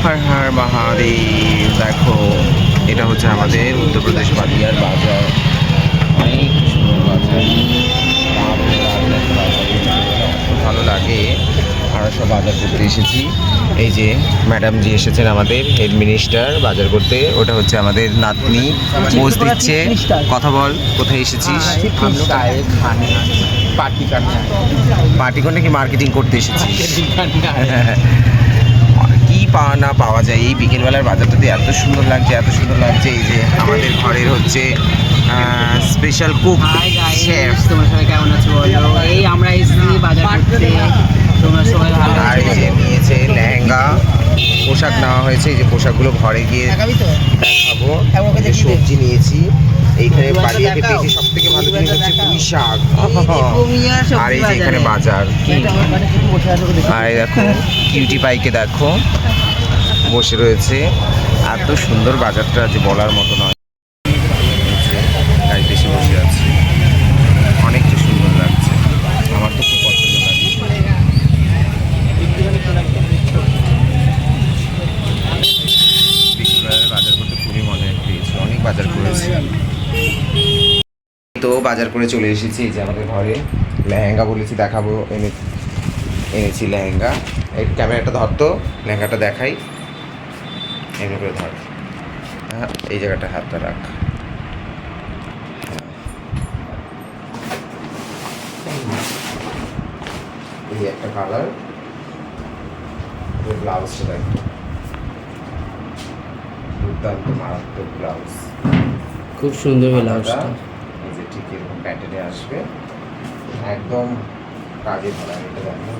হর হর মহাদেব। দেখো, এটা হচ্ছে আমাদের উত্তরপ্রদেশ বাদিয়ার বাজার। অনেক সুন্দর বাজার, খুব ভালো লাগে। আমরা সব বাজার করতে এসেছি। এই যে ম্যাডাম জি এসেছেন, আমাদের হেড মিনিস্টার, বাজার করতে। ওটা হচ্ছে আমাদের নাতনি, পোজ দিচ্ছে। কথা বল, কোথায় এসেছিস? পার্টি করলে কি মার্কেটিং করতে এসেছিস? কি পাওয়া না পাওয়া যায় এই বিকেলবেলার বাজারটাতে। এত সুন্দর লাগছে, এত সুন্দর লাগছে। এই যে আমাদের ঘরের হচ্ছে স্পেশাল কুক শেফ। তোমরা সবাই কেমন আছো বলো? এই আমরা এসেছি বাজার করতে, তোমরা সবাই ভালো আছো? আর এই যে নিয়েছে লেহেঙ্গা, পোশাক নেওয়া হয়েছে। এই যে পোশাকগুলো ঘরে গিয়ে দেখাবো। এই যে সবজি নিয়েছি। এইখানে বাড়িতে পেয়েছি সব থেকে ভালো জিনিস হচ্ছে পুঁই শাক। আর এই যে এখানে বাজার। আর এই দেখো কিউটি পাইকে দেখো বসে রয়েছে। এত সুন্দর বাজারটা যে বলার মতো নয়। গাড়িতে এসে বসে আছে, অনেকটা সুন্দর লাগছে। আমার তো খুব পছন্দ লাগে। বিকেলবেলায় বাজার করতে খুবই মজা পেয়েছি, অনেক বাজার করেছি। তো বাজার করে চলে এসেছি। এই যে আমাদের ঘরে লেহেঙ্গা বলেছি দেখাবো, এনেছি লেহেঙ্গা। এই ক্যামেরাটা ধরতো, লেহেঙ্গাটা দেখাই। এমনি করে ধর, হ্যাঁ এই জায়গাটা হাতটা রাখ। এই একটা কালার, ব্লাউজটা দেখো, দুর্দান্ত মারাত্মক ব্লাউজ, খুব সুন্দর ব্লাউজটা। এই যে ঠিক এরকম প্যাটার্নে আসবে, একদম কাজে ধরা। এটা দেখো,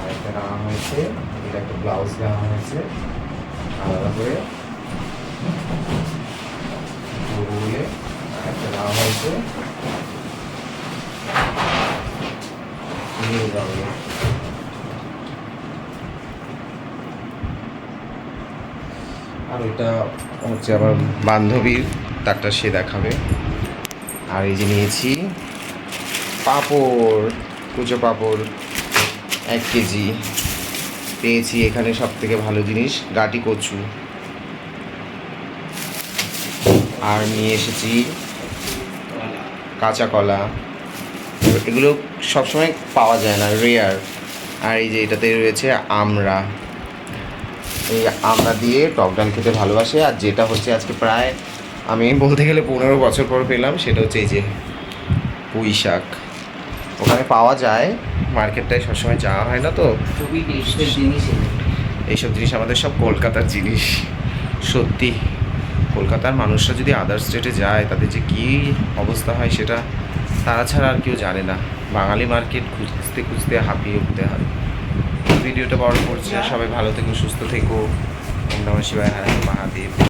আরেকটা নেওয়া হয়েছে, এটা একটা ব্লাউজ নেওয়া হয়েছে আলাদা করে বলে। আরেকটা নেওয়া হয়েছে নিয়ে যাবে। আর এটা হচ্ছে আমার বান্ধবীর, তারটা সে দেখাবে। আর এই যে নিয়েছি পাঁপড়, কুচো পাঁপড় 1 কেজি পেয়েছি। এখানে সব থেকে ভালো জিনিস গাটি কচু। আর নিয়ে এসেছি কাঁচা কলা, এগুলো সবসময় পাওয়া যায় না, রেয়ার। আর এই যে এটাতে রয়েছে আমড়া, এই আমড়া দিয়ে টক ডাল খেতে ভালোবাসে। আর যেটা হচ্ছে আজকে প্রায় আমি বলতে গেলে 15 বছর পর পেলাম, সেটা হচ্ছে এই যে পুঁই শাক। ওখানে পাওয়া যায়, মার্কেটটায় সবসময় যাওয়া হয় না তো। খুবই টেস্টের জিনিস। এইসব জিনিস আমাদের সব কলকাতার জিনিস। সত্যি কলকাতার মানুষরা যদি আদার স্টেটে যায়, তাদের যে কী অবস্থা হয় সেটা তারা ছাড়া আর কেউ জানে না। বাঙালি মার্কেট খুঁজতে খুঁজতে হাঁপিয়ে উঠতে হয়। ভিডিওটা বড় করছে, সবাই ভালো থেকো, সুস্থ থেকো। ওম নমঃ শিবায়, হর হর মহাদেব।